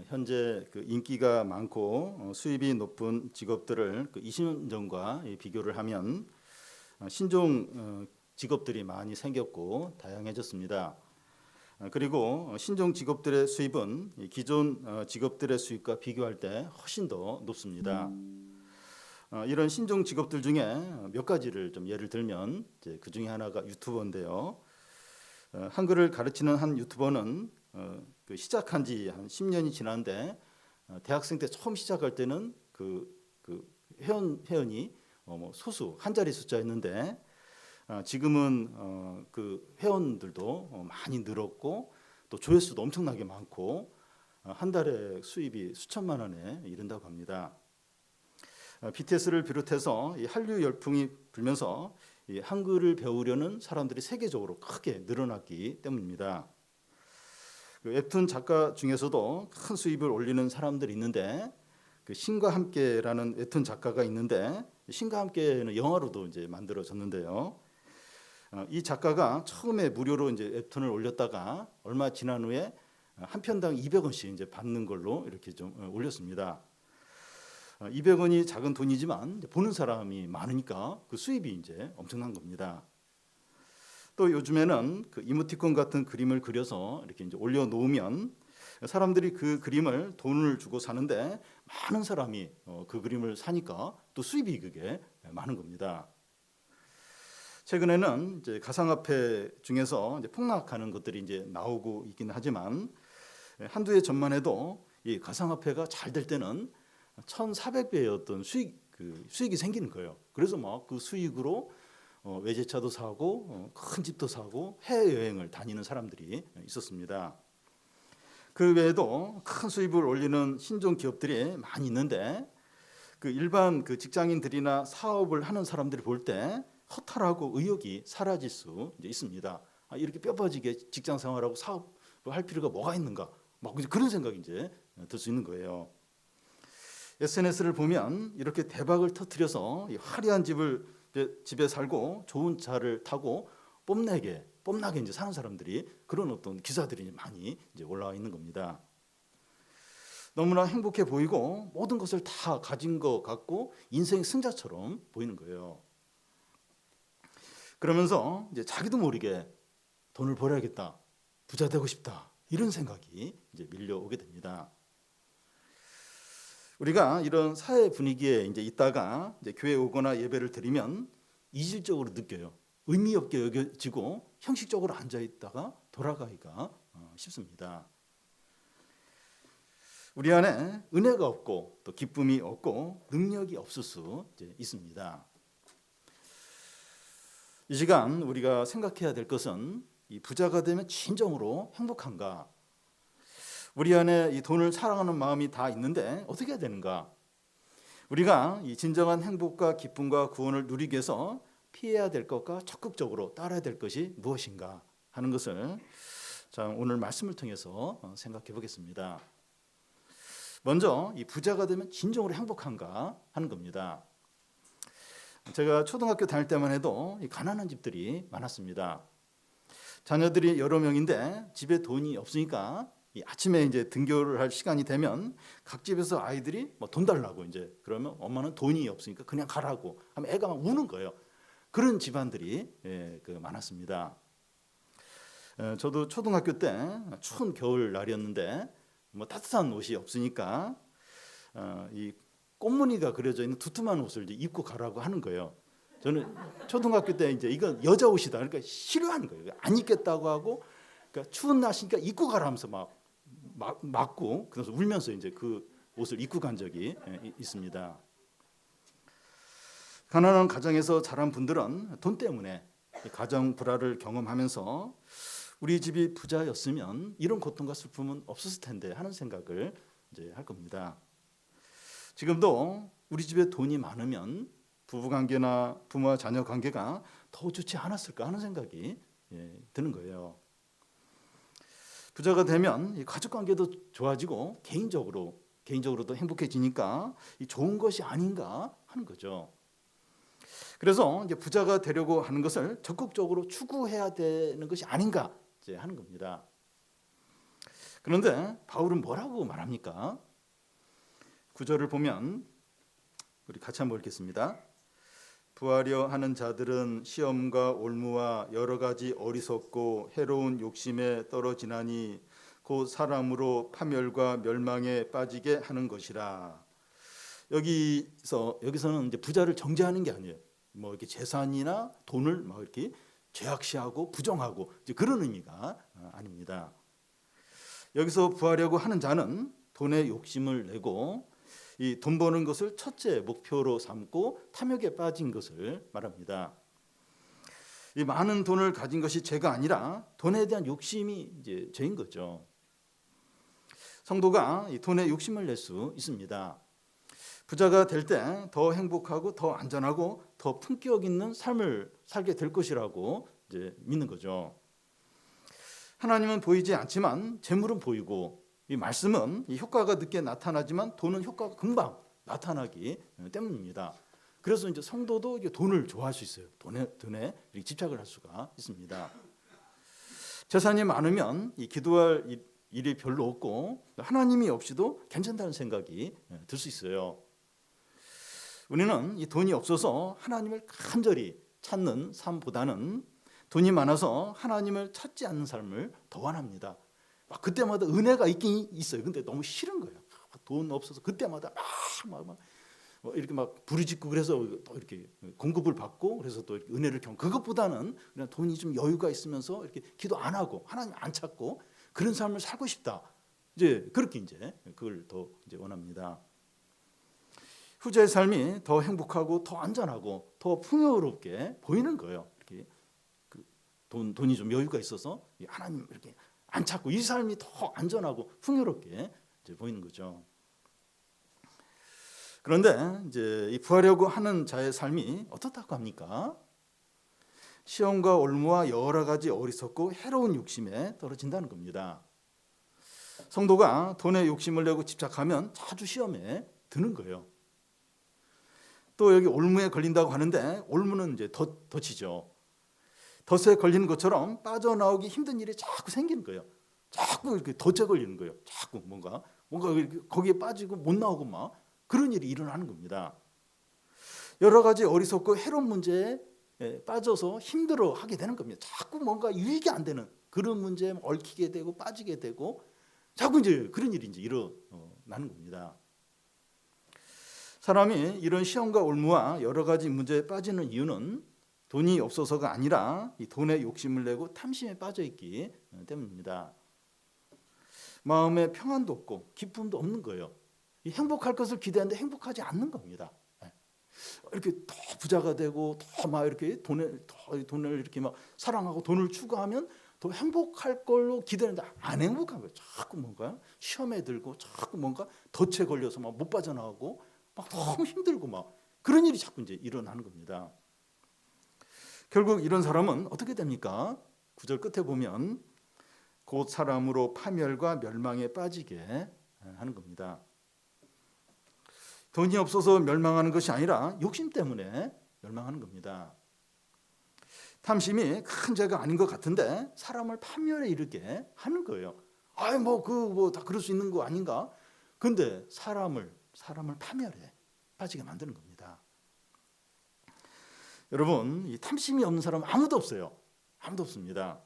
현재 그 인기가 많고 수입이 높은 직업들을 그 20년 전과 비교를 하면 신종 직업들이 많이 생겼고 다양해졌습니다. 그리고 신종 직업들의 수입은 기존 직업들의 수입과 비교할 때 훨씬 더 높습니다. 이런 신종 직업들 중에 몇 가지를 좀 예를 들면 이제 그 중에 하나가 유튜버인데요. 한글을 가르치는 한 유튜버는 그 시작한 지 한 10년이 지났는데 대학생 때 처음 시작할 때는 그 회원이 뭐 소수 한 자리 숫자였는데 지금은 그 회원들도 많이 늘었고 또 조회수도 엄청나게 많고 한 달에 수입이 수천만 원에 이른다고 합니다. BTS를 비롯해서 이 한류 열풍이 불면서 이 한글을 배우려는 사람들이 세계적으로 크게 늘어났기 때문입니다. 그 웹툰 작가 중에서도 큰 수입을 올리는 사람들이 있는데 그 신과 함께라는 웹툰 작가가 있는데 신과 함께는 영화로도 이제 만들어졌는데요. 이 작가가 처음에 무료로 이제 웹툰을 올렸다가 얼마 지난 후에 한 편당 200원씩 이제 받는 걸로 이렇게 좀 올렸습니다. 200원이 작은 돈이지만 보는 사람이 많으니까 그 수입이 이제 엄청난 겁니다. 또 요즘에는 그 이모티콘 같은 그림을 그려서 이렇게 이제 올려놓으면 사람들이 그 그림을 돈을 주고 사는데 많은 사람이 그 그림을 사니까 또 수입이 그게 많은 겁니다. 최근에는 이제 가상화폐 중에서 이제 폭락하는 것들이 이제 나오고 있긴 하지만 한두 해 전만 해도 이 가상화폐가 잘 될 때는 1,400배의 어떤 수익이 생기는 거예요. 그래서 막 그 수익으로 외제차도 사고 큰 집도 사고 해외여행을 다니는 사람들이 있었습니다. 그 외에도 큰 수입을 올리는 신종 기업들이 많이 있는데 그 일반 그 직장인들이나 사업을 하는 사람들이 볼 때 허탈하고 의욕이 사라질 수 이제 있습니다. 이렇게 뼈빠지게 직장 생활하고 사업을 할 필요가 뭐가 있는가? 막 그런 생각이 이제 들 수 있는 거예요. SNS를 보면 이렇게 대박을 터뜨려서 화려한 집에 살고 좋은 차를 타고 뽐나게 이제 사는 사람들이 그런 어떤 기사들이 많이 이제 올라와 있는 겁니다. 너무나 행복해 보이고 모든 것을 다 가진 것 같고 인생 승자처럼 보이는 거예요. 그러면서 이제 자기도 모르게 돈을 벌어야겠다, 부자 되고 싶다 이런 생각이 이제 밀려오게 됩니다. 우리가 이런 사회 분위기에 이제 있다가 이제 교회 오거나 예배를 드리면 이질적으로 느껴요. 의미 없게 여겨지고 형식적으로 앉아 있다가 돌아가기가 쉽습니다. 우리 안에 은혜가 없고 또 기쁨이 없고 능력이 없을 수 이제 있습니다. 이 시간 우리가 생각해야 될 것은 이 부자가 되면 진정으로 행복한가? 우리 안에 이 돈을 사랑하는 마음이 다 있는데 어떻게 해야 되는가? 우리가 이 진정한 행복과 기쁨과 구원을 누리기 위해서 피해야 될 것과 적극적으로 따라야 될 것이 무엇인가 하는 것을 자, 오늘 말씀을 통해서 생각해 보겠습니다. 먼저 이 부자가 되면 진정으로 행복한가 하는 겁니다. 제가 초등학교 다닐 때만 해도 이 가난한 집들이 많았습니다. 자녀들이 여러 명인데 집에 돈이 없으니까 아침에 이제 등교를 할 시간이 되면 각 집에서 아이들이 뭐 돈 달라고 이제 그러면 엄마는 돈이 없으니까 그냥 가라고 하면 애가 막 우는 거예요. 그런 집안들이 많았습니다. 저도 초등학교 때 추운 겨울 날이었는데 뭐 따뜻한 옷이 없으니까 이 꽃무늬가 그려져 있는 두툼한 옷을 이제 입고 가라고 하는 거예요. 저는 초등학교 때 이제 이건 여자 옷이다 그러니까 싫어하는 거예요. 안 입겠다고 하고 그러니까 추운 날씨니까 입고 가라면서 막 맞고 그래서 울면서 이제 그 옷을 입고 간 적이 있습니다. 가난한 가정에서 자란 분들은 돈 때문에 가정 불화를 경험하면서 우리 집이 부자였으면 이런 고통과 슬픔은 없었을 텐데 하는 생각을 이제 할 겁니다. 지금도 우리 집에 돈이 많으면 부부관계나 부모와 자녀 관계가 더 좋지 않았을까 하는 생각이 드는 거예요. 부자가 되면 가족관계도 좋아지고 개인적으로도 행복해지니까 좋은 것이 아닌가 하는 거죠. 그래서 이제 부자가 되려고 하는 것을 적극적으로 추구해야 되는 것이 아닌가 이제 하는 겁니다. 그런데 바울은 뭐라고 말합니까? 9절을 보면 우리 같이 한번 읽겠습니다. 부하려 하는 자들은 시험과 올무와 여러 가지 어리석고 해로운 욕심에 떨어지나니 곧 사람으로 파멸과 멸망에 빠지게 하는 것이라. 여기서는 이제 부자를 정죄하는 게 아니에요. 뭐 이렇게 재산이나 돈을 막 이렇게 죄악시하고 부정하고 이제 그런 의미가 아닙니다. 여기서 부하려고 하는 자는 돈에 욕심을 내고 이 돈 버는 것을 첫째 목표로 삼고 탐욕에 빠진 것을 말합니다. 이 많은 돈을 가진 것이 죄가 아니라 돈에 대한 욕심이 이제 죄인 거죠. 성도가 이 돈에 욕심을 낼 수 있습니다. 부자가 될 때 더 행복하고 더 안전하고 더 품격 있는 삶을 살게 될 것이라고 이제 믿는 거죠. 하나님은 보이지 않지만 재물은 보이고 이 말씀은 이 효과가 늦게 나타나지만 돈은 효과가 금방 나타나기 때문입니다. 그래서 이제 성도도 이제 돈을 좋아할 수 있어요. 돈에 집착을 할 수가 있습니다. 재산이 많으면 이 기도할 일이 별로 없고 하나님이 없이도 괜찮다는 생각이 들 수 있어요. 우리는 이 돈이 없어서 하나님을 간절히 찾는 삶보다는 돈이 많아서 하나님을 찾지 않는 삶을 더 원합니다. 막 그때마다 은혜가 있긴 있어요. 근데 너무 싫은 거예요. 돈 없어서 그때마다 막 이렇게 막 부르짖고 그래서 또 이렇게 공급을 받고 그래서 또 이렇게 은혜를 경험. 그것보다는 그냥 돈이 좀 여유가 있으면서 이렇게 기도 안 하고 하나님 안 찾고 그런 삶을 살고 싶다. 이제 그렇게 이제 그걸 더 이제 원합니다. 후자의 삶이 더 행복하고 더 안전하고 더 풍요롭게 보이는 거예요. 이렇게 돈이 좀 여유가 있어서 하나님 이렇게 안 찾고 이 삶이 더 안전하고 풍요롭게 이제 보이는 거죠. 그런데 이제 이 부하려고 하는 자의 삶이 어떻다고 합니까? 시험과 올무와 여러 가지 어리석고 해로운 욕심에 떨어진다는 겁니다. 성도가 돈에 욕심을 내고 집착하면 자주 시험에 드는 거예요. 또 여기 올무에 걸린다고 하는데 올무는 이제 덫이죠. 덫에 걸리는 것처럼 빠져나오기 힘든 일이 자꾸 생기는 거예요. 자꾸 이렇게 덫에 걸리는 거예요. 자꾸 뭔가 거기에 빠지고 못 나오고 막 그런 일이 일어나는 겁니다. 여러 가지 어리석고 해로운 문제에 빠져서 힘들어하게 되는 겁니다. 자꾸 뭔가 유익이 안 되는 그런 문제에 얽히게 되고 빠지게 되고 자꾸 이제 그런 일이 이제 일어나는 겁니다. 사람이 이런 시험과 올무와 여러 가지 문제에 빠지는 이유는 돈이 없어서가 아니라 이 돈에 욕심을 내고 탐심에 빠져 있기 때문입니다. 마음에 평안도 없고 기쁨도 없는 거예요. 이 행복할 것을 기대하는데 행복하지 않는 겁니다. 이렇게 더 부자가 되고 더 막 이렇게 돈을 이렇게 막 사랑하고 돈을 추구하면 더 행복할 걸로 기대하는데 안 행복한 거예요. 자꾸 뭔가 시험에 들고 자꾸 뭔가 덫에 걸려서 막 못 빠져나오고 막 너무 힘들고 막 그런 일이 자꾸 이제 일어나는 겁니다. 결국 이런 사람은 어떻게 됩니까? 9절 끝에 보면 곧 사람으로 파멸과 멸망에 빠지게 하는 겁니다. 돈이 없어서 멸망하는 것이 아니라 욕심 때문에 멸망하는 겁니다. 탐심이 큰 죄가 아닌 것 같은데 사람을 파멸에 이르게 하는 거예요. 다 그럴 수 있는 거 아닌가? 근데 사람을 파멸에 빠지게 만드는 겁니다. 여러분, 이 탐심이 없는 사람은 아무도 없어요. 아무도 없습니다.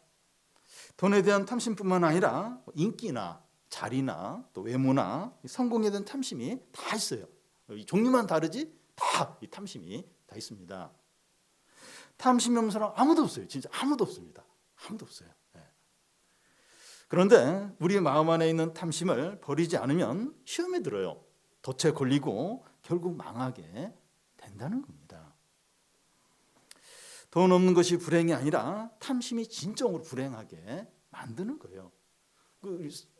돈에 대한 탐심뿐만 아니라 인기나 자리나 또 외모나 성공에 대한 탐심이 다 있어요. 이 종류만 다르지 다 이 탐심이 다 있습니다. 탐심이 없는 사람 아무도 없어요. 진짜 아무도 없습니다. 아무도 없어요. 그런데 우리 마음 안에 있는 탐심을 버리지 않으면 시험에 들어요. 덫에 걸리고 결국 망하게 된다는 겁니다. 돈 없는 것이 불행이 아니라 탐심이 진정으로 불행하게 만드는 거예요.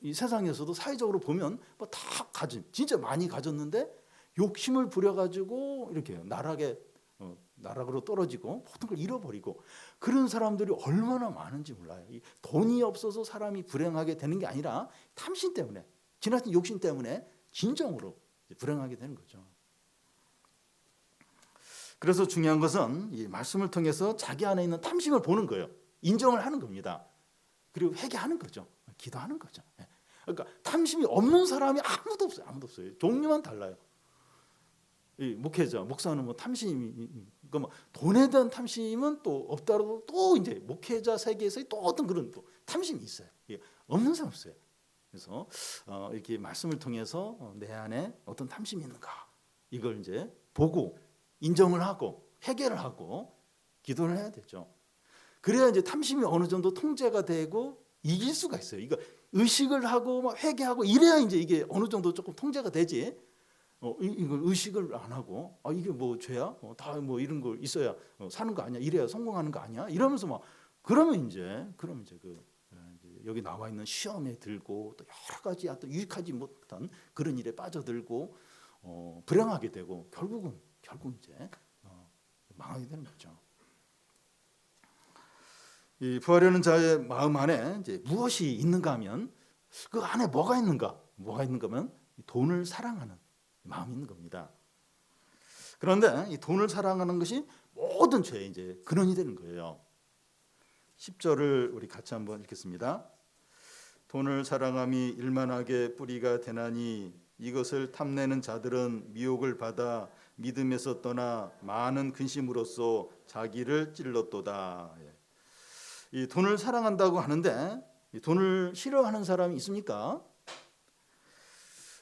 이 세상에서도 사회적으로 보면 다 진짜 많이 가졌는데 욕심을 부려가지고 이렇게 나락으로 떨어지고 모든 걸 잃어버리고 그런 사람들이 얼마나 많은지 몰라요. 돈이 없어서 사람이 불행하게 되는 게 아니라 탐심 때문에 지나친 욕심 때문에 진정으로 불행하게 되는 거죠. 그래서 중요한 것은 이 말씀을 통해서 자기 안에 있는 탐심을 보는 거예요. 인정을 하는 겁니다. 그리고 회개하는 거죠. 기도하는 거죠. 그러니까 탐심이 없는 사람이 아무도 없어요. 아무도 없어요. 종류만 달라요. 이 목회자, 목사는 뭐 탐심이, 그러니까 뭐 돈에 대한 탐심은 또 없다라도 또 이제 목회자 세계에서의 또 어떤 그런 또 탐심이 있어요. 없는 사람 없어요. 그래서 이렇게 말씀을 통해서 내 안에 어떤 탐심이 있는가 이걸 이제 보고 인정을 하고 회개를 하고 기도를 해야 되죠. 그래야 이제 탐심이 어느 정도 통제가 되고 이길 수가 있어요. 이거 의식을 하고 막 회개하고 이래야 이제 이게 어느 정도 조금 통제가 되지. 이걸 의식을 안 하고 이게 뭐 죄야? 다 뭐 이런 거 있어야 사는 거 아니야? 이래야 성공하는 거 아니야? 이러면서 막 그러면 이제 여기 나와 있는 시험에 들고 또 여러 가지 또 유익하지 못한 그런 일에 빠져들고 불행하게 되고 결국 이제 망하게 되는 거죠. 이 부하려는 자의 마음 안에 이제 무엇이 있는가 하면 그 안에 뭐가 있는가 하면 돈을 사랑하는 마음이 있는 겁니다. 그런데 이 돈을 사랑하는 것이 모든 죄의 이제 근원이 되는 거예요. 10절을 우리 같이 한번 읽겠습니다. 돈을 사랑함이 일만하게 뿌리가 되나니 이것을 탐내는 자들은 미혹을 받아 믿음에서 떠나 많은 근심으로써 자기를 찔렀도다. 이 돈을 사랑한다고 하는데 이 돈을 싫어하는 사람이 있습니까?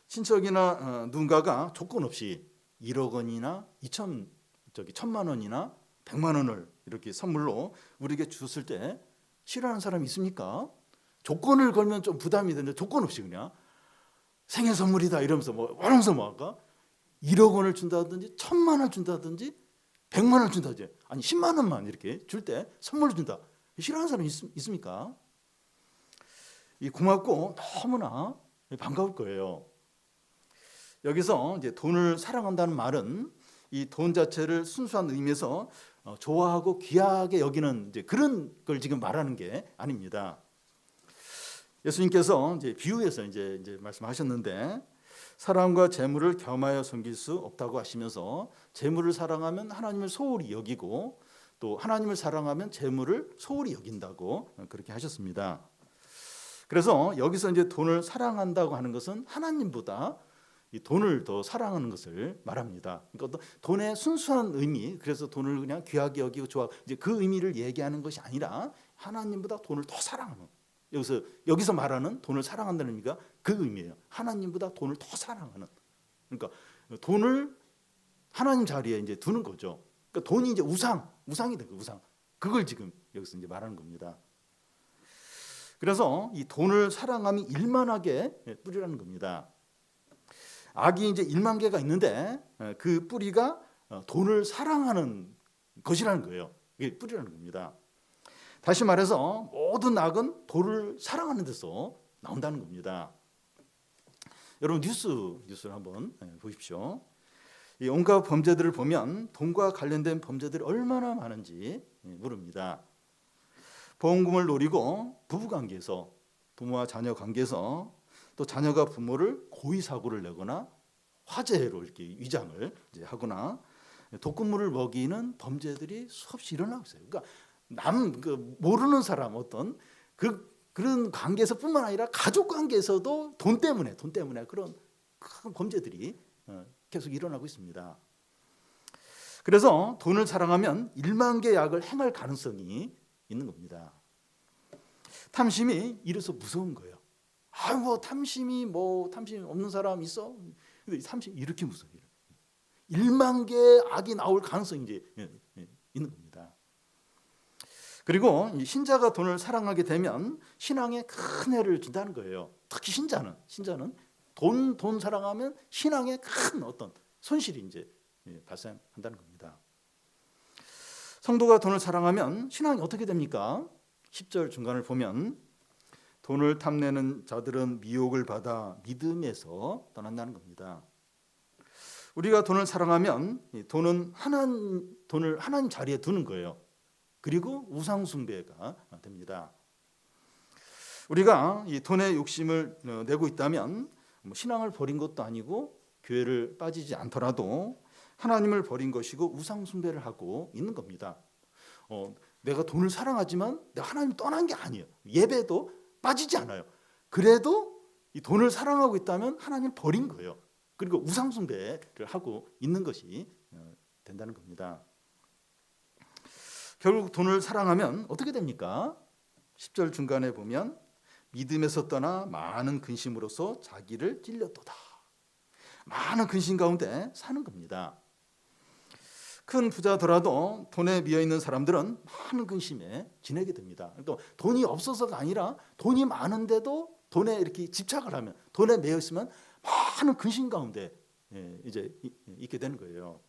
친척이나 누군가가 조건 없이 1억 원이나 1천만 원이나 100만 원을 이렇게 선물로 우리에게 줬을 때 싫어하는 사람이 있습니까? 조건을 걸면 좀 부담이 되는데 조건 없이 그냥 생일 선물이다 이러면서 하면서 할까? 1억 원을 준다든지 1,000만 원 준다든지 100만 원 준다든지 아니 10만 원만 이렇게 줄 때 선물을 준다. 싫어하는 사람이 있습니까? 이 고맙고 너무나 반가울 거예요. 여기서 이제 돈을 사랑한다는 말은 이 돈 자체를 순수한 의미에서 좋아하고 귀하게 여기는 이제 그런 걸 지금 말하는 게 아닙니다. 예수님께서 이제 비유해서 이제 말씀하셨는데 사랑과 재물을 겸하여 섬길 수 없다고 하시면서 재물을 사랑하면 하나님을 소홀히 여기고 또 하나님을 사랑하면 재물을 소홀히 여긴다고 그렇게 하셨습니다. 그래서 여기서 이제 돈을 사랑한다고 하는 것은 하나님보다 이 돈을 더 사랑하는 것을 말합니다. 그러니까 돈의 순수한 의미, 그래서 돈을 그냥 귀하게 여기고 좋아, 이제 그 의미를 얘기하는 것이 아니라 하나님보다 돈을 더 사랑하는. 여기서 말하는 돈을 사랑한다는 의미가 그 의미예요. 하나님보다 돈을 더 사랑하는. 그러니까 돈을 하나님 자리에 이제 두는 거죠. 그러니까 돈이 이제 우상이 된 거예요. 우상. 그걸 지금 여기서 이제 말하는 겁니다. 그래서 이 돈을 사랑함이 일만하게 뿌리라는 겁니다. 악이 이제 1만 개가 있는데 그 뿌리가 돈을 사랑하는 것이라는 거예요. 이게 뿌리라는 겁니다. 다시 말해서 모든 악은 돈을 사랑하는 데서 나온다는 겁니다. 여러분 뉴스를 한번 보십시오. 이 온갖 범죄들을 보면 돈과 관련된 범죄들이 얼마나 많은지 모릅니다. 보험금을 노리고 부부관계에서 부모와 자녀 관계에서 또 자녀가 부모를 고의 사고를 내거나 화재로 이렇게 위장을 이제 하거나 독극물을 먹이는 범죄들이 수없이 일어나고 있어요. 그러니까 모르는 사람 어떤 그런 관계에서뿐만 아니라 가족 관계에서도 돈 때문에 그런 큰 범죄들이 계속 일어나고 있습니다. 그래서 돈을 사랑하면 1만 개의 악을 행할 가능성이 있는 겁니다. 탐심이 이래서 무서운 거예요. 탐심이 없는 사람 있어? 근데 탐심이 이렇게 무서워요. 1만 개의 악이 나올 가능성이 이제 있는 겁니다. 그리고 신자가 돈을 사랑하게 되면 신앙에 큰 해를 준다는 거예요. 특히 신자는 돈 사랑하면 신앙에 큰 어떤 손실이 이제 발생한다는 겁니다. 성도가 돈을 사랑하면 신앙이 어떻게 됩니까? 10절 중간을 보면 돈을 탐내는 자들은 미혹을 받아 믿음에서 떠난다는 겁니다. 우리가 돈을 사랑하면 돈을 하나님 자리에 두는 거예요. 그리고 우상 숭배가 됩니다. 우리가 이 돈에 욕심을 내고 있다면 신앙을 버린 것도 아니고 교회를 빠지지 않더라도 하나님을 버린 것이고 우상 숭배를 하고 있는 겁니다. 내가 돈을 사랑하지만 내가 하나님 떠난 게 아니에요. 예배도 빠지지 않아요. 그래도 이 돈을 사랑하고 있다면 하나님을 버린 거예요. 그리고 우상 숭배를 하고 있는 것이 된다는 겁니다. 결국 돈을 사랑하면 어떻게 됩니까? 10절 중간에 보면 믿음에서 떠나 많은 근심으로써 자기를 찔렸도다. 많은 근심 가운데 사는 겁니다. 큰 부자더라도 돈에 미어 있는 사람들은 많은 근심에 지내게 됩니다. 또 돈이 없어서가 아니라 돈이 많은데도 돈에 이렇게 집착을 하면, 돈에 매여 있으면 많은 근심 가운데 이제 있게 되는 거예요.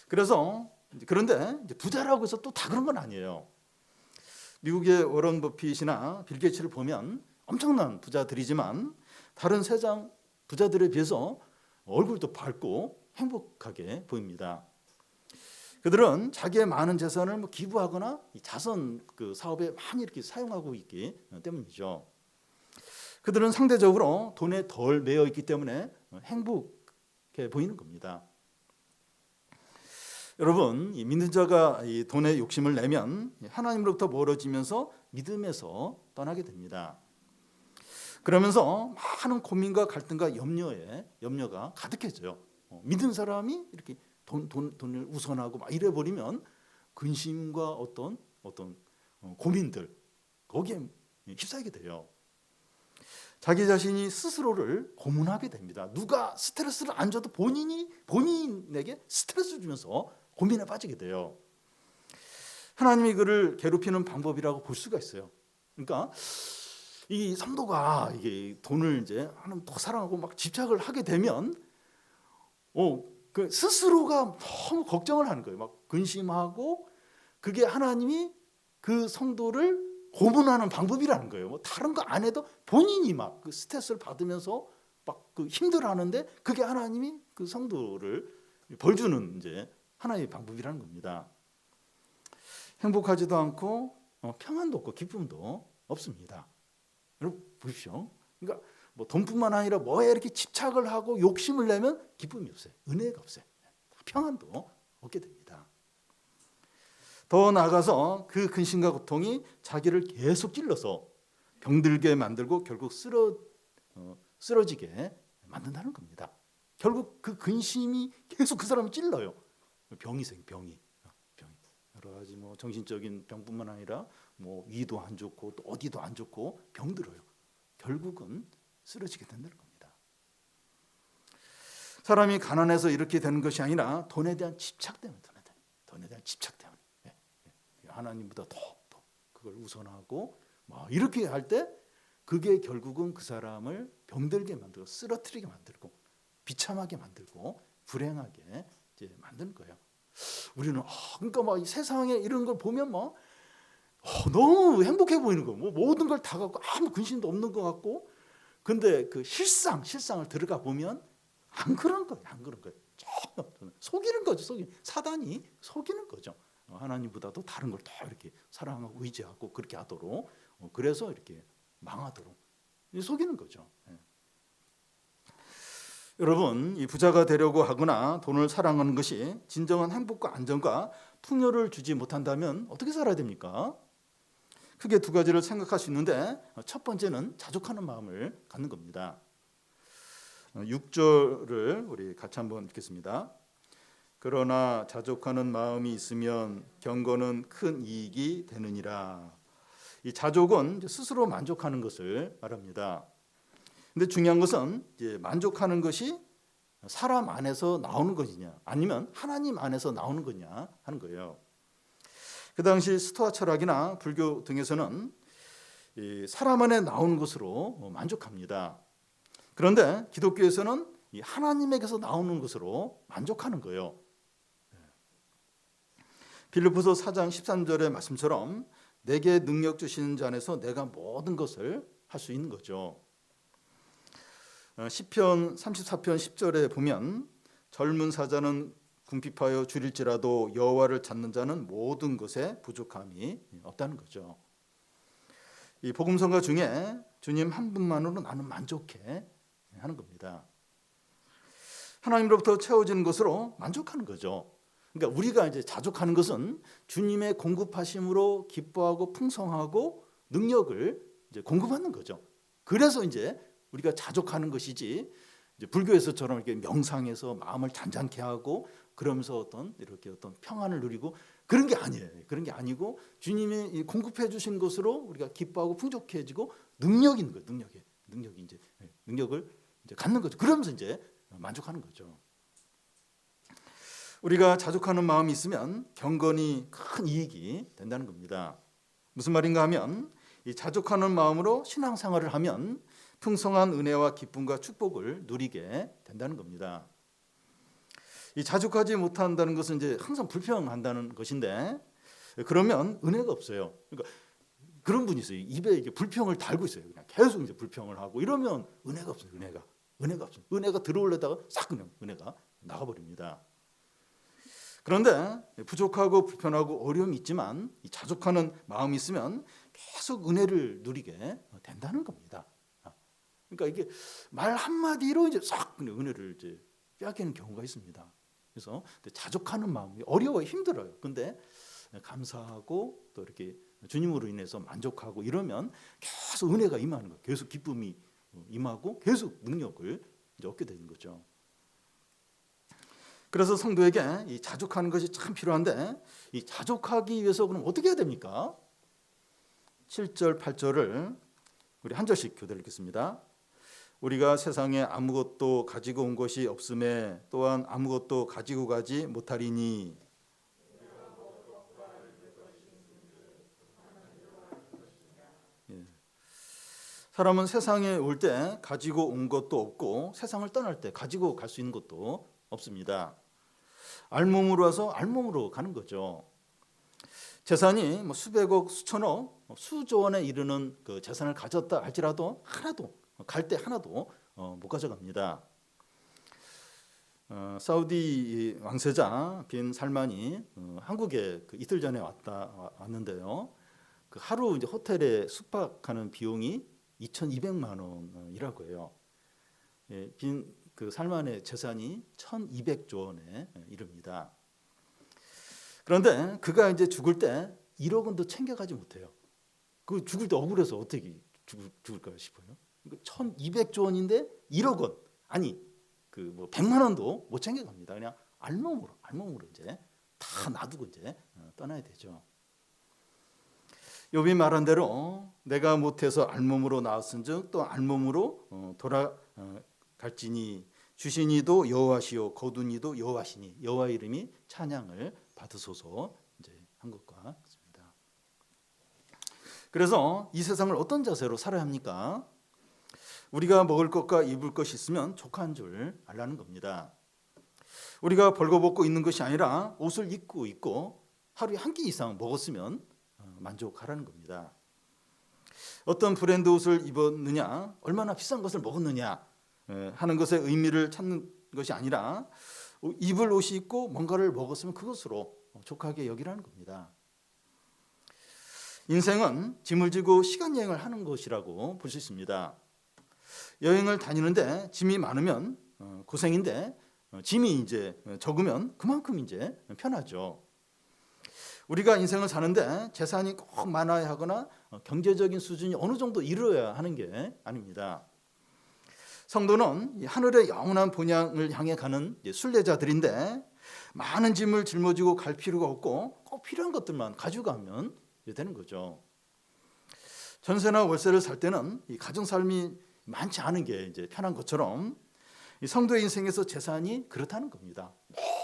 그런데 부자라고 해서 또 다 그런 건 아니에요. 미국의 워런 버핏이나 빌 게이츠를 보면 엄청난 부자들이지만 다른 세상 부자들에 비해서 얼굴도 밝고 행복하게 보입니다. 그들은 자기의 많은 재산을 기부하거나 자선 사업에 많이 이렇게 사용하고 있기 때문이죠. 그들은 상대적으로 돈에 덜 매여 있기 때문에 행복해 보이는 겁니다. 여러분, 이 믿는 자가 이 돈에 욕심을 내면 하나님으로부터 멀어지면서 믿음에서 떠나게 됩니다. 그러면서 많은 고민과 갈등과 염려가 가득해져요. 믿는 사람이 이렇게 돈을 우선하고 막 이래 버리면 근심과 어떤 고민들 거기에 휩싸이게 돼요. 자기 자신이 스스로를 고문하게 됩니다. 누가 스트레스를 안 줘도 본인에게 스트레스를 주면서 고민에 빠지게 돼요. 하나님이 그를 괴롭히는 방법이라고 볼 수가 있어요. 그러니까 이 성도가 이게 돈을 이제 하나님 더 사랑하고 막 집착을 하게 되면 그 스스로가 너무 걱정을 하는 거예요. 막 근심하고 그게 하나님이 그 성도를 고문하는 방법이라는 거예요. 뭐 다른 거 안 해도 본인이 막 그 스트레스를 받으면서 막 그 힘들어하는데 그게 하나님이 그 성도를 벌 주는 이제 하나의 방법이라는 겁니다. 행복하지도 않고 평안도 없고 기쁨도 없습니다. 여러분 보십시오. 그러니까 뭐 돈뿐만 아니라 뭐에 이렇게 집착을 하고 욕심을 내면 기쁨이 없어요. 은혜가 없어요. 평안도 없게 됩니다. 더 나아가서 그 근심과 고통이 자기를 계속 찔러서 병들게 만들고 결국 쓰러지게 만든다는 겁니다. 결국 그 근심이 계속 그 사람을 찔러요. 병이 여러 가지 뭐 정신적인 병뿐만 아니라 뭐 위도 안 좋고 또 어디도 안 좋고 병들어요. 결국은 쓰러지게 된다는 겁니다. 사람이 가난해서 이렇게 되는 것이 아니라 돈에 대한 집착 때문에 하나님보다 더 그걸 우선하고 막 이렇게 할 때 그게 결국은 그 사람을 병들게 만들고 쓰러뜨리게 만들고 비참하게 만들고 불행하게 이제 만드는 거예요. 우리는 그러니까 막 이 세상에 이런 걸 보면 막 너무 행복해 보이는 거, 뭐 모든 걸 다 갖고 아무 근심도 없는 것 같고, 근데 그 실상을 들어가 보면 안 그런 거예요. 속이는 거죠. 사단이 속이는 거죠. 하나님보다도 다른 걸 더 이렇게 사랑하고 의지하고 그렇게 하도록, 그래서 이렇게 망하도록 속이는 거죠. 여러분, 이 부자가 되려고 하거나 돈을 사랑하는 것이 진정한 행복과 안정과 풍요를 주지 못한다면 어떻게 살아야 됩니까? 크게 두 가지를 생각할 수 있는데, 첫 번째는 자족하는 마음을 갖는 겁니다. 6절을 우리 같이 한번 읽겠습니다. 그러나 자족하는 마음이 있으면 경건은 큰 이익이 되느니라. 이 자족은 스스로 만족하는 것을 말합니다. 근데 중요한 것은 이제 만족하는 것이 사람 안에서 나오는 것이냐 아니면 하나님 안에서 나오는 거냐 하는 거예요. 그 당시 스토아 철학이나 불교 등에서는 이 사람 안에 나오는 것으로 만족합니다. 그런데 기독교에서는 이 하나님에게서 나오는 것으로 만족하는 거예요. 빌립보서 4장 13절의 말씀처럼 내게 능력 주시는 자 안에서 내가 모든 것을 할 수 있는 거죠. 시편 34편 10절에 보면 젊은 사자는 궁핍하여 줄일지라도 여호와를 찾는 자는 모든 것에 부족함이 없다는 거죠. 이 복음성가 중에 주님 한 분만으로 나는 만족해 하는 겁니다. 하나님으로부터 채워지는 것으로 만족하는 거죠. 그러니까 우리가 이제 자족하는 것은 주님의 공급하심으로 기뻐하고 풍성하고 능력을 이제 공급하는 거죠. 그래서 이제 우리가 자족하는 것이지, 이제 불교에서처럼 이렇게 명상해서 마음을 잔잔케 하고 그러면서 이렇게 어떤 평안을 누리고 그런 게 아니에요. 그런 게 아니고 주님이 공급해 주신 것으로 우리가 기뻐하고 풍족해지고 능력인 거예요. 능력이 이제 능력을 이제 갖는 거죠. 그러면서 이제 만족하는 거죠. 우리가 자족하는 마음이 있으면 경건이 큰 이익이 된다는 겁니다. 무슨 말인가 하면 이 자족하는 마음으로 신앙생활을 하면 풍성한 은혜와 기쁨과 축복을 누리게 된다는 겁니다. 이 자족하지 못한다는 것은 이제 항상 불평한다는 것인데, 그러면 은혜가 없어요. 그러니까 그런 분이 있어요. 입에 이게 불평을 달고 있어요. 그냥 계속 이제 불평을 하고 이러면 은혜가 없어요. 은혜가 없어요. 은혜가 들어오려다가 싹 그냥 은혜가 나가버립니다. 그런데 부족하고 불편하고 어려움이 있지만 이 자족하는 마음이 있으면 계속 은혜를 누리게 된다는 겁니다. 그러니까 이게 말 한마디로 이제 싹 은혜를 이제 빼앗기는 경우가 있습니다. 그래서 자족하는 마음이 어려워요, 힘들어요. 근데 감사하고 또 이렇게 주님으로 인해서 만족하고 이러면 계속 은혜가 임하는 거예요. 계속 기쁨이 임하고 계속 능력을 이제 얻게 되는 거죠. 그래서 성도에게 이 자족하는 것이 참 필요한데, 이 자족하기 위해서 그럼 어떻게 해야 됩니까? 7절, 8절을 우리 한 절씩 교대를 읽겠습니다. 우리가 세상에 아무것도 가지고 온 것이 없음에 또한 아무것도 가지고 가지 못하리니. 예. 사람은 세상에 올 때 가지고 온 것도 없고 세상을 떠날 때 가지고 갈 수 있는 것도 없습니다. 알몸으로 와서 알몸으로 가는 거죠. 재산이 뭐 수백억, 수천억, 수조 원에 이르는 그 재산을 가졌다 할지라도 하나도 갈 때 하나도 못 가져갑니다. 사우디 왕세자 빈 살만이 한국에 그 이틀 전에 왔는데요. 그 하루 이제 호텔에 숙박하는 비용이 2,200만 원이라고 해요. 예, 빈 그 살만의 재산이 1,200조 원에 이릅니다. 그런데 그가 이제 죽을 때 1억 원도 챙겨가지 못해요. 그 죽을 때 억울해서 어떻게 죽을까 싶어요. 1,200조 원인데 1억 원, 아니 그 뭐 100만 원도 못 챙겨갑니다. 그냥 알몸으로 이제 다 놔두고 이제 떠나야 되죠. 욥이 말한 대로 내가 못해서 알몸으로 나왔은즉 또 알몸으로 돌아갈지니 주시니도 여호와시요 거두니도 여호와시니. 여호와 이름이 찬양을 받으소서 이제 한 것과 같습니다. 그래서 이 세상을 어떤 자세로 살아야 합니까? 우리가 먹을 것과 입을 것이 있으면 족한 줄 알라는 겁니다. 우리가 벌거벗고 있는 것이 아니라 옷을 입고 있고 하루에 한 끼 이상 먹었으면 만족하라는 겁니다. 어떤 브랜드 옷을 입었느냐, 얼마나 비싼 것을 먹었느냐 하는 것의 의미를 찾는 것이 아니라 입을 옷이 있고 뭔가를 먹었으면 그것으로 족하게 여기라는 겁니다. 인생은 짐을 지고 시간 여행을 하는 것이라고 볼 수 있습니다. 여행을 다니는데 짐이 많으면 고생인데 짐이 이제 적으면 그만큼 이제 편하죠. 우리가 인생을 사는데 재산이 꼭 많아야 하거나 경제적인 수준이 어느 정도 이르러야 하는 게 아닙니다. 성도는 하늘의 영원한 본향을 향해 가는 순례자들인데 많은 짐을 짊어지고 갈 필요가 없고 꼭 필요한 것들만 가져가면 되는 거죠. 전세나 월세를 살 때는 이 가정 삶이 많지 않은 게 이제 편한 것처럼 이 성도의 인생에서 재산이 그렇다는 겁니다.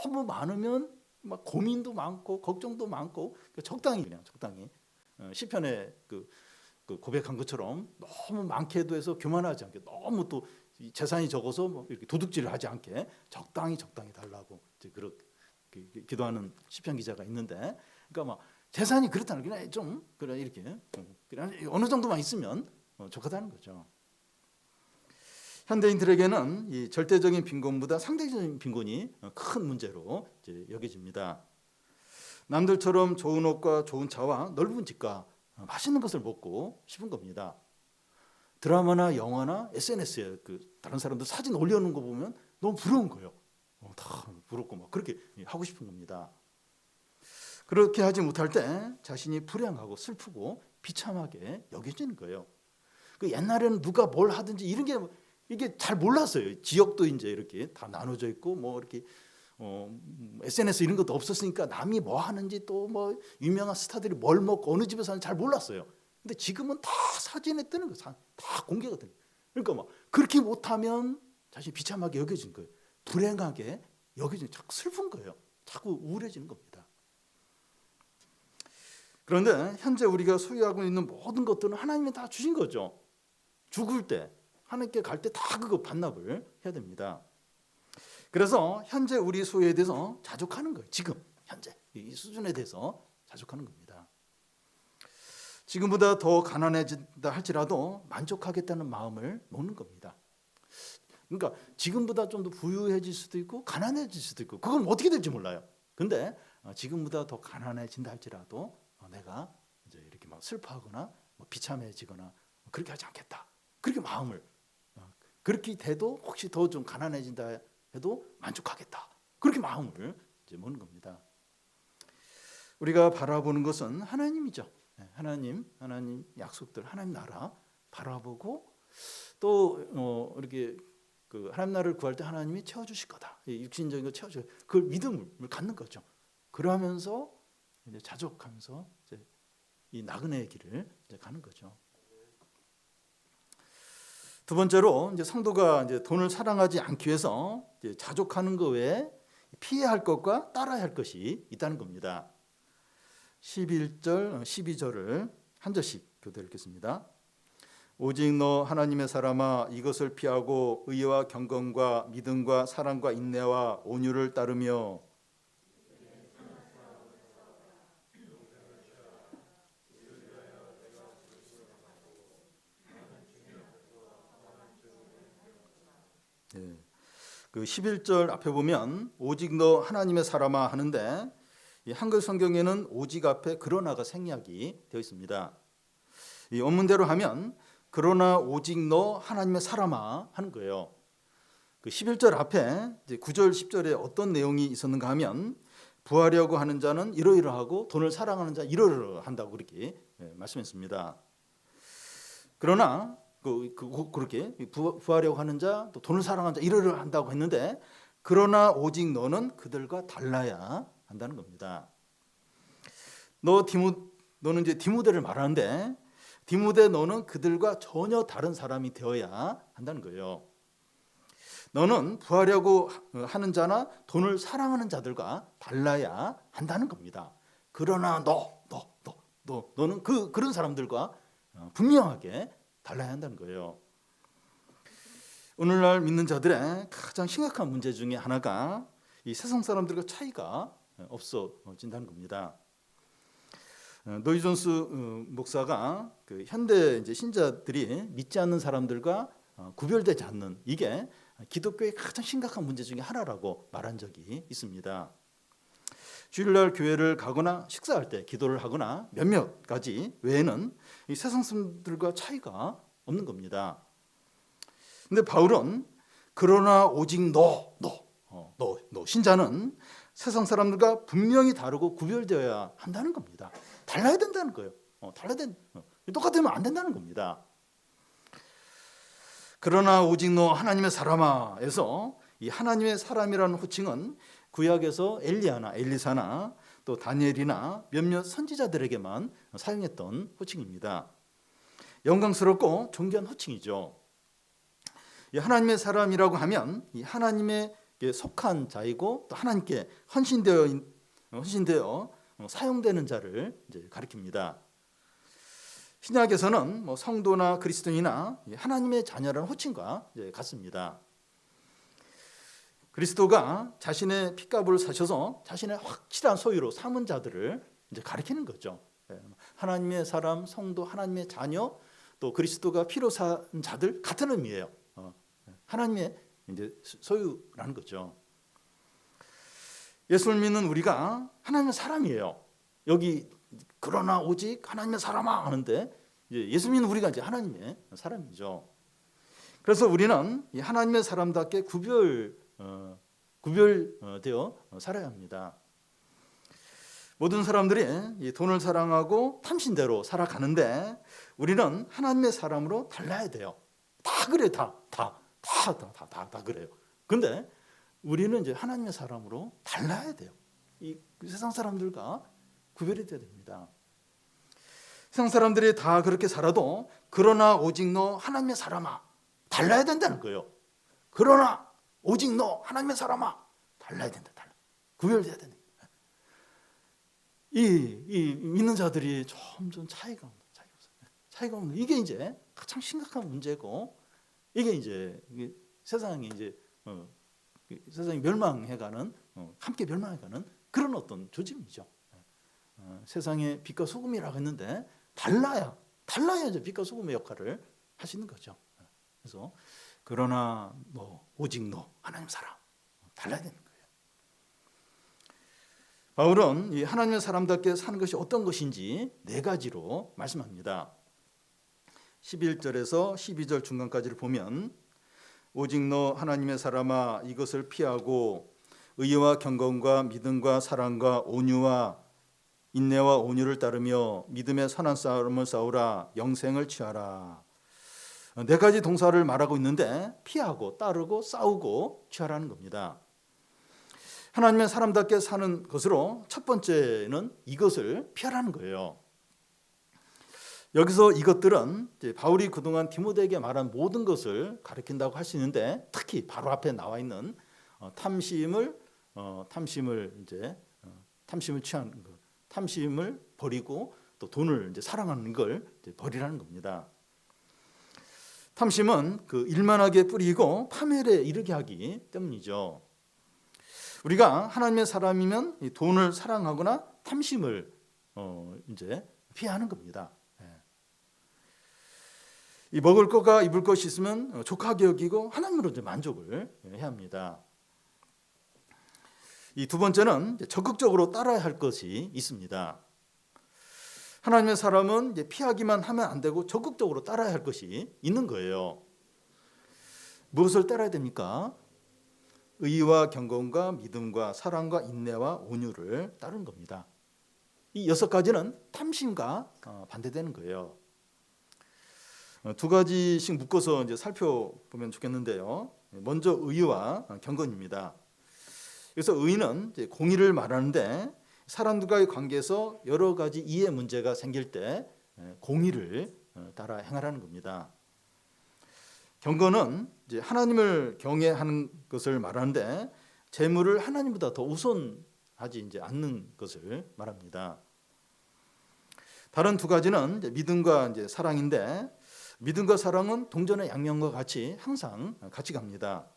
너무 많으면 막 고민도 많고 걱정도 많고 적당히 시편에 그 고백한 것처럼 너무 많게도 해서 교만하지 않게, 너무 또 재산이 적어서 뭐 이렇게 도둑질을 하지 않게 적당히 달라고 이제 그렇게 기도하는 시편 기자가 있는데, 그러니까 막 재산이 그렇다는 게 좀 그래 이렇게 그냥 어느 정도만 있으면 좋다는 거죠. 현대인들에게는 이 절대적인 빈곤보다 상대적인 빈곤이 큰 문제로 이제 여겨집니다. 남들처럼 좋은 옷과 좋은 차와 넓은 집과 맛있는 것을 먹고 싶은 겁니다. 드라마나 영화나 SNS에 그 다른 사람들 사진 올려놓은 거 보면 너무 부러운 거예요. 다 부럽고 막 그렇게 하고 싶은 겁니다. 그렇게 하지 못할 때 자신이 불행하고 슬프고 비참하게 여겨지는 거예요. 그 옛날에는 누가 뭘 하든지 이런 게 이게 잘 몰랐어요. 지역도 이제 이렇게 다 나눠져 있고 뭐 이렇게 SNS 이런 것도 없었으니까 남이 뭐 하는지 또 뭐 유명한 스타들이 뭘 먹고 어느 집에 사는지 잘 몰랐어요. 근데 지금은 다 사진에 뜨는 거예요. 다 공개가 되는 거예요. 그러니까 막 그렇게 못하면 자신이 비참하게 여겨진 거예요. 불행하게 여겨지는, 자꾸 슬픈 거예요. 자꾸 우울해지는 겁니다. 그런데 현재 우리가 소유하고 있는 모든 것들은 하나님이 다 주신 거죠. 죽을 때 하나님께 갈 때 다 그거 반납을 해야 됩니다. 그래서 현재 우리 소유에 대해서 자족하는 거예요. 지금 현재 이 수준에 대해서 자족하는 겁니다. 지금보다 더 가난해진다 할지라도 만족하겠다는 마음을 놓는 겁니다. 그러니까 지금보다 좀 더 부유해질 수도 있고 가난해질 수도 있고 그건 어떻게 될지 몰라요. 근데 지금보다 더 가난해진다 할지라도 내가 이제 이렇게 막 슬퍼하거나 비참해지거나 그렇게 하지 않겠다. 그렇게 마음을 그렇게 돼도 혹시 더 좀 가난해진다 해도 만족하겠다. 그렇게 마음을 이제 먹는 겁니다. 우리가 바라보는 것은 하나님이죠. 하나님 약속들, 하나님 나라 바라보고 또 이렇게 그 하나님 나라를 구할 때 하나님이 채워주실 거다. 육신적인 거 채워줄, 그걸 믿음을 갖는 거죠. 그러면서 이제 자족하면서 이제 이 나그네의 길을 이제 가는 거죠. 두 번째로 이제 성도가 이제 돈을 사랑하지 않기 위해서 이제 자족하는 것 외에 피해야 할 것과 따라야 할 것이 있다는 겁니다. 11절, 12절을 한 절씩 교대 읽겠습니다. 오직 너 하나님의 사람아 이것을 피하고 의와 경건과 믿음과 사랑과 인내와 온유를 따르며 그 11절 앞에 보면 오직 너 하나님의 사람아 하는데 이 한글 성경에는 오직 앞에 그러나가 생략이 되어 있습니다. 이 원문대로 하면 그러나 오직 너 하나님의 사람아 하는 거예요. 그 11절 앞에 이제 9절 10절에 어떤 내용이 있었는가 하면 부하려고 하는 자는 이러이러하고 돈을 사랑하는 자 이러이러한다고 그렇게 말씀했습니다. 그러나 그렇게 부하려고 하는 자 또 돈을 사랑하는 자 이러이러한다고 했는데 그러나 오직 너는 그들과 달라야 한다는 겁니다. 너는 이제 디모데를 말하는데 디모데 너는 그들과 전혀 다른 사람이 되어야 한다는 거예요. 너는 부하려고 하는 자나 돈을 사랑하는 자들과 달라야 한다는 겁니다. 그러나 너는 그런 사람들과 분명하게 달라야 한다는 거예요. 오늘날 믿는 자들의 가장 심각한 문제 중에 하나가 이 세상 사람들과 차이가 없어진다는 겁니다. 노이 존스 목사가 그 현대 이제 신자들이 믿지 않는 사람들과 구별되지 않는 이게 기독교의 가장 심각한 문제 중에 하나라고 말한 적이 있습니다. 주일날 교회를 가거나 식사할 때 기도를 하거나 몇몇 가지 외에는 이 세상 사람들과 차이가 없는 겁니다. 근데 바울은 그러나 오직 너 신자는 세상 사람들과 분명히 다르고 구별되어야 한다는 겁니다. 달라야 된다는 거예요. 똑같으면 안 된다는 겁니다. 그러나 오직 너 하나님의 사람아에서 이 하나님의 사람이라는 호칭은 구약에서 엘리야나 엘리사나 또 다니엘이나 몇몇 선지자들에게만 사용했던 호칭입니다. 영광스럽고 존귀한 호칭이죠. 이 하나님의 사람이라고 하면 이 하나님의 속한 자이고 또 하나님께 헌신되어 사용되는 자를 이제 가리킵니다. 신약에서는 성도나 그리스도인이나 하나님의 자녀라는 호칭과 이제 같습니다. 그리스도가 자신의 피값을 사셔서 자신의 확실한 소유로 삼은 자들을 이제 가리키는 거죠. 하나님의 사람, 성도, 하나님의 자녀, 또 그리스도가 피로 산 자들 같은 의미예요. 하나님의 이제 소유라는 거죠. 예수를 믿는 우리가 하나님의 사람이에요. 여기 그러나 오직 하나님의 사람아 하는데 예수 믿는 우리가 이제 하나님의 사람이죠. 그래서 우리는 이 하나님의 사람답게 구별되어 살아야 합니다. 모든 사람들이 이 돈을 사랑하고 탐신대로 살아가는데 우리는 하나님의 사람으로 달라야 돼요. 다 그래, 다 그래요. 근데 우리는 이제 하나님의 사람으로 달라야 돼요. 이 세상 사람들과 구별이 돼야 됩니다. 세상 사람들이 다 그렇게 살아도 그러나 오직 너 하나님의 사람아 달라야 된다는 거예요. 그러나 오직 너 하나님의 사람아 달라야 된다. 구별돼야 된다. 이 믿는 자들이 점점 차이가 없어요. 이게 이제 가장 심각한 문제고 이게 이제 세상이 이제 세상이 멸망해가는 함께 멸망해가는 그런 어떤 조짐이죠. 세상의 빛과 소금이라고 했는데 달라야 이제 빛과 소금의 역할을 하시는 거죠. 그래서 그러나 오직 너 하나님 사람 달라야 되는 거예요. 바울은 이 하나님의 사람답게 사는 것이 어떤 것인지 4가지로 말씀합니다. 11절에서 12절 중간까지를 보면 오직 너 하나님의 사람아 이것을 피하고 의와 경건과 믿음과 사랑과 온유와 인내와 온유를 따르며 믿음의 선한 싸움을 싸우라 영생을 취하라. 4가지 동사를 말하고 있는데 피하고 따르고 싸우고 취하라는 겁니다. 하나님의 사람답게 사는 것으로 첫 번째는 이것을 피하라는 거예요. 여기서 이것들은 바울이 그동안 디모데에게 말한 모든 것을 가리킨다고 할 수 있는데 특히 바로 앞에 나와 있는 탐심을 취하는 것, 탐심을 버리고 또 돈을 이제 사랑하는 걸 이제 버리라는 겁니다. 탐심은 그 일만하게 뿌리고 파멸에 이르게 하기 때문이죠. 우리가 하나님의 사람이면 이 돈을 사랑하거나 탐심을 이제 피하는 겁니다. 이 먹을 것과 입을 것이 있으면 족하게 여기고 하나님으로 이제 만족을 해야 합니다. 이 두 번째는 적극적으로 따라야 할 것이 있습니다. 하나님의 사람은 이제 피하기만 하면 안 되고 적극적으로 따라야 할 것이 있는 거예요. 무엇을 따라야 됩니까? 의와 경건과 믿음과 사랑과 인내와 온유를 따르는 겁니다. 이 6가지는 탐심과 반대되는 거예요. 2가지씩 묶어서 이제 살펴보면 좋겠는데요. 먼저 의와 경건입니다. 그래서 의는 이제 공의를 말하는데 사람들과의 관계에서 여러 가지 이해 문제가 생길 때 공의를 따라 행하라는 겁니다. 경건은 이제 하나님을 경외하는 것을 말하는데 재물을 하나님보다 더 우선하지 이제 않는 것을 말합니다. 다른 2가지는 이제 믿음과 이제 사랑인데 믿음과 사랑은 동전의 양면과 같이 항상 같이 갑니다.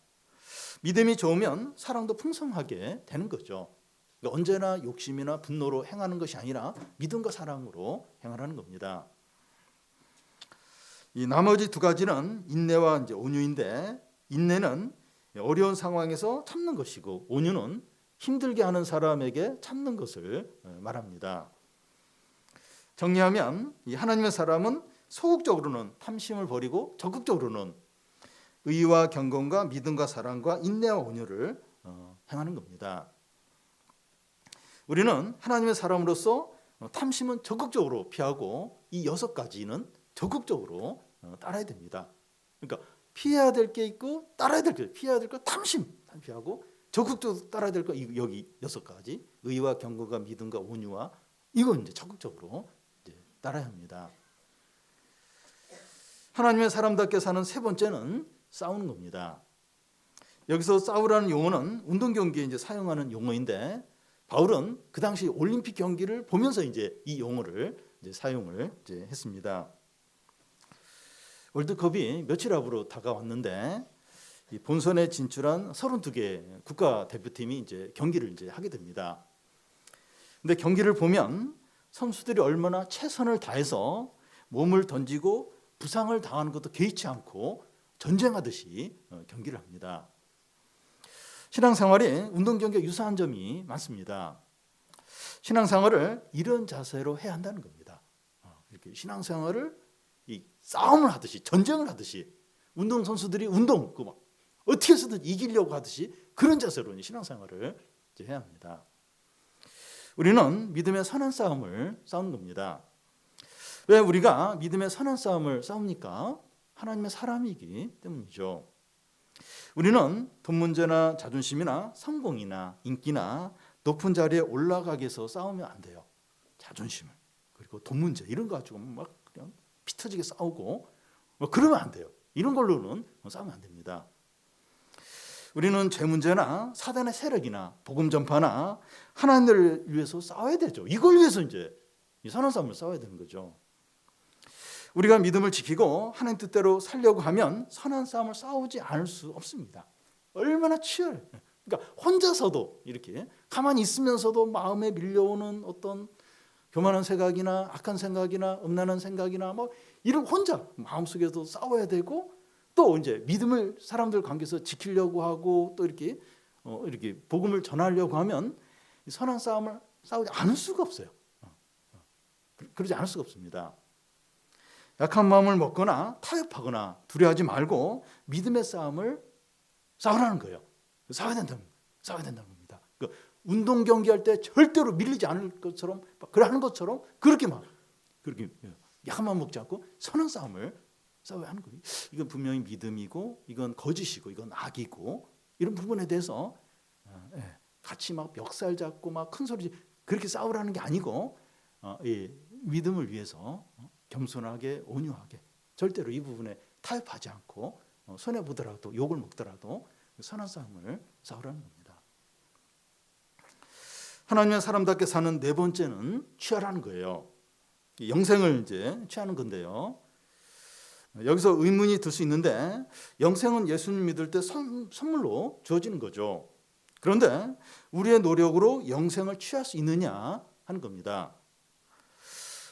믿음이 좋으면 사랑도 풍성하게 되는 거죠. 그러니까 언제나 욕심이나 분노로 행하는 것이 아니라 믿음과 사랑으로 행하라는 겁니다. 이 나머지 2가지는 인내와 이제 온유인데 인내는 어려운 상황에서 참는 것이고 온유는 힘들게 하는 사람에게 참는 것을 말합니다. 정리하면 이 하나님의 사람은 소극적으로는 탐심을 버리고 적극적으로는 의와 경건과 믿음과 사랑과 인내와 온유를 행하는 겁니다. 우리는 하나님의 사람으로서 탐심은 적극적으로 피하고 이 6가지는 적극적으로 따라야 됩니다. 그러니까 피해야 될 게 있고 따라야 될 게, 피해야 될 거 탐심 피하고 적극적으로 따라야 될 거 여기 6가지 의와 경건과 믿음과 온유와 이건 이제 적극적으로 이제 따라야 합니다. 하나님의 사람답게 사는 3번째는 싸우는 겁니다. 여기서 싸우라는 용어는 운동 경기에 이제 사용하는 용어인데 바울은 그 당시 올림픽 경기를 보면서 이제 이 용어를 이제 사용을 이제 했습니다. 월드컵이 며칠 앞으로 다가왔는데 이 본선에 진출한 32개 국가 대표팀이 이제 경기를 이제 하게 됩니다. 근데 경기를 보면 선수들이 얼마나 최선을 다해서 몸을 던지고 부상을 당하는 것도 개의치 않고 전쟁하듯이 경기를 합니다. 신앙생활이 운동 경기와 유사한 점이 많습니다. 신앙생활을 이런 자세로 해야 한다는 겁니다. 이렇게 신앙생활을 이 싸움을 하듯이 전쟁을 하듯이 운동선수들이 막 어떻게 해서든 이기려고 하듯이 그런 자세로 신앙생활을 이제 해야 합니다. 우리는 믿음의 선한 싸움을 싸우는 겁니다. 왜 우리가 믿음의 선한 싸움을 싸웁니까? 하나님의 사람이기 때문이죠. 우리는 돈 문제나 자존심이나 성공이나 인기나 높은 자리에 올라가기 위해서 싸우면 안 돼요. 자존심을 그리고 돈 문제 이런 거 가지고 막 그냥 피 터지게 싸우고 그러면 안 돼요. 이런 걸로는 싸우면 안 됩니다. 우리는 죄 문제나 사단의 세력이나 복음 전파나 하나님을 위해서 싸워야 되죠. 이걸 위해서 이제 이 선한 싸움을 싸워야 되는 거죠. 우리가 믿음을 지키고 하나님 뜻대로 살려고 하면 선한 싸움을 싸우지 않을 수 없습니다. 얼마나 치열해. 그러니까 혼자서도 이렇게 가만히 있으면서도 마음에 밀려오는 어떤 교만한 생각이나 악한 생각이나 음란한 생각이나 뭐 이런 혼자 마음속에도 싸워야 되고 또 이제 믿음을 사람들 관계에서 지키려고 하고 또 이렇게 복음을 전하려고 하면 선한 싸움을 싸우지 않을 수가 없어요. 그러지 않을 수가 없습니다. 약한 마음을 먹거나 타협하거나 두려워하지 말고 믿음의 싸움을 싸우라는 거예요. 싸워야 된다는 겁니다. 운동 경기할 때 절대로 밀리지 않을 것처럼 하는 것처럼 그렇게 약한 마음 먹지 않고 선한 싸움을 싸워야 하는 거예요. 이건 분명히 믿음이고 이건 거짓이고 이건 악이고 이런 부분에 대해서 같이 막 멱살 잡고 막 큰 소리 그렇게 싸우라는 게 아니고 믿음을 위해서 겸손하게 온유하게 절대로 이 부분에 타협하지 않고 손해 보더라도 욕을 먹더라도 선한 싸움을 싸우라는 겁니다. 하나님의 사람답게 사는 네 번째는 취하라는 거예요. 영생을 이제 취하는 건데요. 여기서 의문이 들 수 있는데 영생은 예수님 믿을 때 선물로 주어지는 거죠. 그런데 우리의 노력으로 영생을 취할 수 있느냐 하는 겁니다.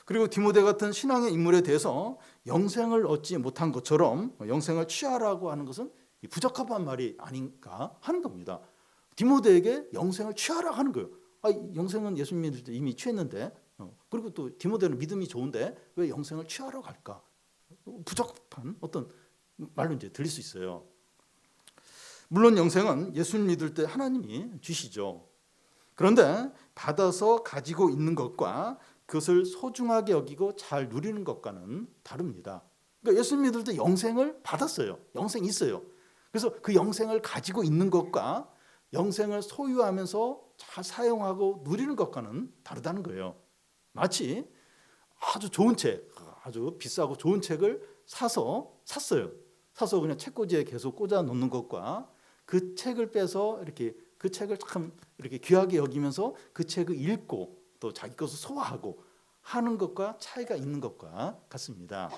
그리고 디모데 같은 신앙의 인물에 대해서 영생을 얻지 못한 것처럼 영생을 취하라고 하는 것은 부적합한 말이 아닌가 하는 겁니다. 디모데에게 영생을 취하라 하는 거예요. 영생은 예수님 믿을 때 이미 취했는데 그리고 또 디모데는 믿음이 좋은데 왜 영생을 취하라고 할까? 부적합한 어떤 말로 이제 들릴 수 있어요. 물론 영생은 예수님 믿을 때 하나님이 주시죠. 그런데 받아서 가지고 있는 것과 그것을 소중하게 여기고 잘 누리는 것과는 다릅니다. 그러니까 예수님 믿을 때 영생을 받았어요. 영생이 있어요. 그래서 그 영생을 가지고 있는 것과 영생을 소유하면서 잘 사용하고 누리는 것과는 다르다는 거예요. 마치 아주 좋은 책, 아주 비싸고 좋은 책을 샀어요. 사서 그냥 책꽂이에 계속 꽂아 놓는 것과 그 책을 빼서 이렇게 그 책을 참 이렇게 귀하게 여기면서 그 책을 읽고 또 자기 것을 소화하고 하는 것과 차이가 있는 것과 같습니다.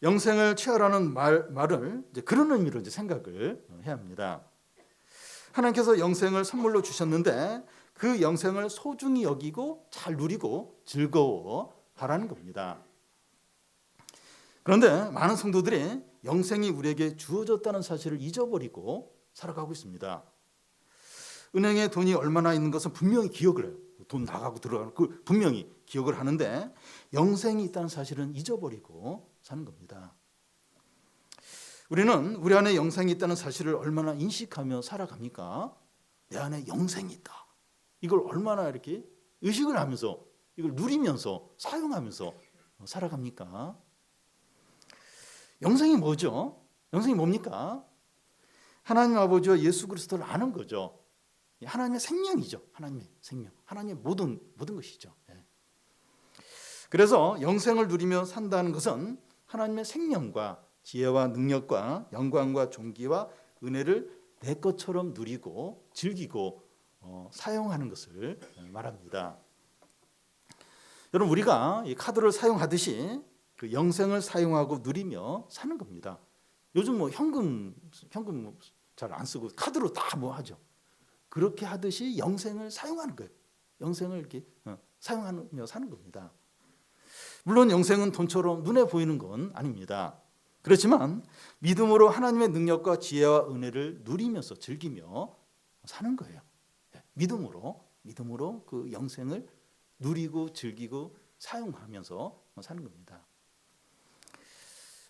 영생을 취하라는 말을 이제 그런 의미로 이제 생각을 해야 합니다. 하나님께서 영생을 선물로 주셨는데 그 영생을 소중히 여기고 잘 누리고 즐거워하라는 겁니다. 그런데 많은 성도들이 영생이 우리에게 주어졌다는 사실을 잊어버리고 살아가고 있습니다. 은행에 돈이 얼마나 있는 것은 분명히 기억을 해요. 돈 나가고 들어가는 그 분명히 기억을 하는데 영생이 있다는 사실은 잊어버리고 사는 겁니다. 우리는 우리 안에 영생이 있다는 사실을 얼마나 인식하며 살아갑니까? 내 안에 영생이 있다. 이걸 얼마나 이렇게 의식을 하면서 이걸 누리면서 사용하면서 살아갑니까? 영생이 뭐죠? 영생이 뭡니까? 하나님 아버지와 예수 그리스도를 아는 거죠. 하나님의 생명이죠. 하나님의 생명, 하나님의 모든 것이죠. 그래서 영생을 누리며 산다는 것은 하나님의 생명과 지혜와 능력과 영광과 존귀와 은혜를 내 것처럼 누리고 즐기고 사용하는 것을 말합니다. 여러분 우리가 이 카드를 사용하듯이 그 영생을 사용하고 누리며 사는 겁니다. 요즘 뭐 현금 잘 안 쓰고 카드로 다 뭐 하죠. 그렇게 하듯이 영생을 사용하는 거예요. 영생을 이렇게 사용하며 사는 겁니다. 물론 영생은 돈처럼 눈에 보이는 건 아닙니다. 그렇지만 믿음으로 하나님의 능력과 지혜와 은혜를 누리면서 즐기며 사는 거예요. 믿음으로 그 영생을 누리고 즐기고 사용하면서 사는 겁니다.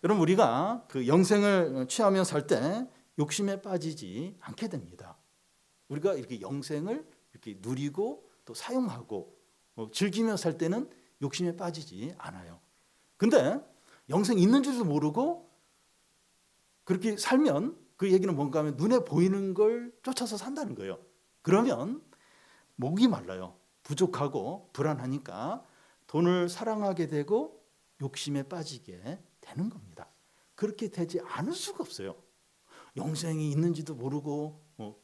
여러분 우리가 그 영생을 취하며 살 때 욕심에 빠지지 않게 됩니다. 우리가 이렇게 영생을 이렇게 누리고 또 사용하고 즐기며 살 때는 욕심에 빠지지 않아요. 근데 영생 있는 줄도 모르고 그렇게 살면 그 얘기는 뭔가 하면 눈에 보이는 걸 쫓아서 산다는 거예요. 그러면 목이 말라요. 부족하고 불안하니까 돈을 사랑하게 되고 욕심에 빠지게 되는 겁니다. 그렇게 되지 않을 수가 없어요. 영생이 있는지도 모르고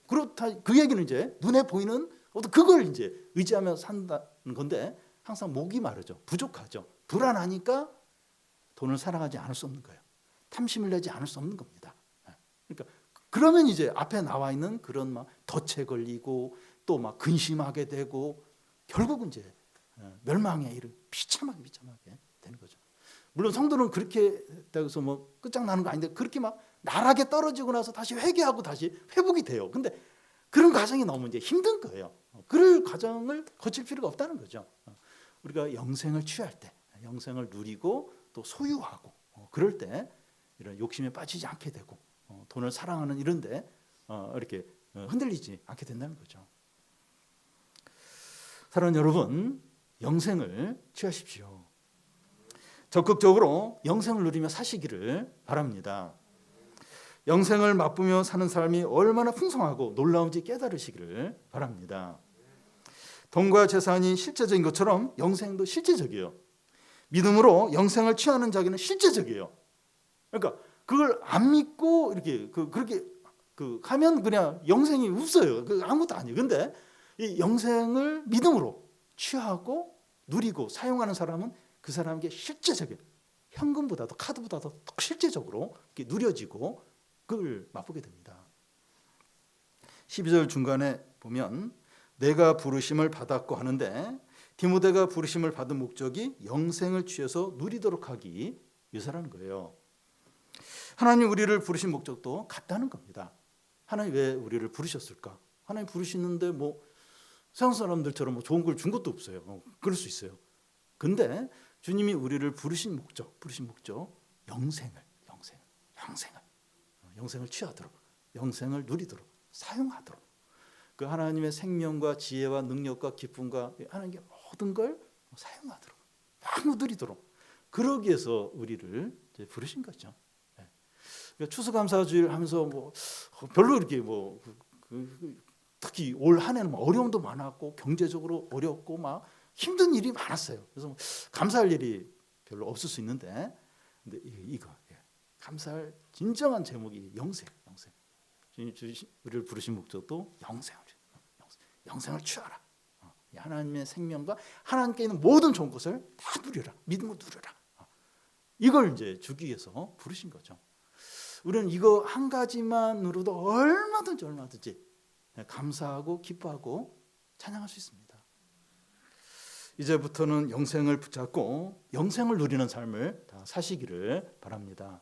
그렇다 그 얘기는 이제 눈에 보이는 어떤 그걸 이제 의지하며 산다는 건데 항상 목이 마르죠. 부족하죠. 불안하니까 돈을 사랑하지 않을 수 없는 거예요. 탐심을 내지 않을 수 없는 겁니다. 그러니까 그러면 이제 앞에 나와 있는 그런 막 덫에 걸리고 또 막 근심하게 되고 결국은 이제 멸망에 이르 비참하게 되는 거죠. 물론 성도는 그렇게 해서 뭐 끝장나는 거 아닌데 그렇게 막 나락에 떨어지고 나서 다시 회개하고 다시 회복이 돼요. 근데 그런 과정이 너무 이제 힘든 거예요. 그럴 과정을 거칠 필요가 없다는 거죠. 우리가 영생을 취할 때, 영생을 누리고 또 소유하고 그럴 때 이런 욕심에 빠지지 않게 되고 돈을 사랑하는 이런데 이렇게 흔들리지 않게 된다는 거죠. 사랑하는 여러분, 영생을 취하십시오. 적극적으로 영생을 누리며 사시기를 바랍니다. 영생을 맛보며 사는 사람이 얼마나 풍성하고 놀라운지 깨달으시기를 바랍니다. 돈과 재산이 실제적인 것처럼 영생도 실제적이에요. 믿음으로 영생을 취하는 자에게는 실제적이에요. 그러니까 그걸 안 믿고 이렇게 그렇게 하면 그냥 영생이 없어요. 아무것도 아니에요. 근데 이 영생을 믿음으로 취하고 누리고 사용하는 사람은 그 사람에게 실제적인 현금보다도 카드보다도 더 실제적으로 이렇게 누려지고 그걸 맛보게 됩니다. 12절 중간에 보면 내가 부르심을 받았고 하는데 디모데가 부르심을 받은 목적이 영생을 취해서 누리도록 하기 위해서라는 거예요. 하나님 우리를 부르신 목적도 같다는 겁니다. 하나님 왜 우리를 부르셨을까? 하나님 부르시는데 뭐 세상 사람들처럼 뭐 좋은 걸 준 것도 없어요. 그럴 수 있어요. 근데 주님이 우리를 부르신 목적 영생을 취하도록, 영생을 누리도록, 사용하도록 그 하나님의 생명과 지혜와 능력과 기쁨과 하나님의 모든 걸 사용하도록, 막 누리도록 그러기 위해서 우리를 이제 부르신 거죠. 그러니까 추수감사주일 하면서 뭐 별로 이렇게 뭐 특히 올 한 해는 어려움도 많았고 경제적으로 어렵고 막 힘든 일이 많았어요. 그래서 감사할 일이 별로 없을 수 있는데, 근데 이거 감사할 진정한 제목이 영생. 주님 우리를 부르신 목적도 영생을 취하라. 하나님의 생명과 하나님께 있는 모든 좋은 것을 다 누려라. 믿음으로 누려라. 이걸 이제 주기 위해서 부르신 거죠. 우리는 이거 한 가지만으로도 얼마든지 감사하고 기뻐하고 찬양할 수 있습니다. 이제부터는 영생을 붙잡고 영생을 누리는 삶을 다 사시기를 바랍니다.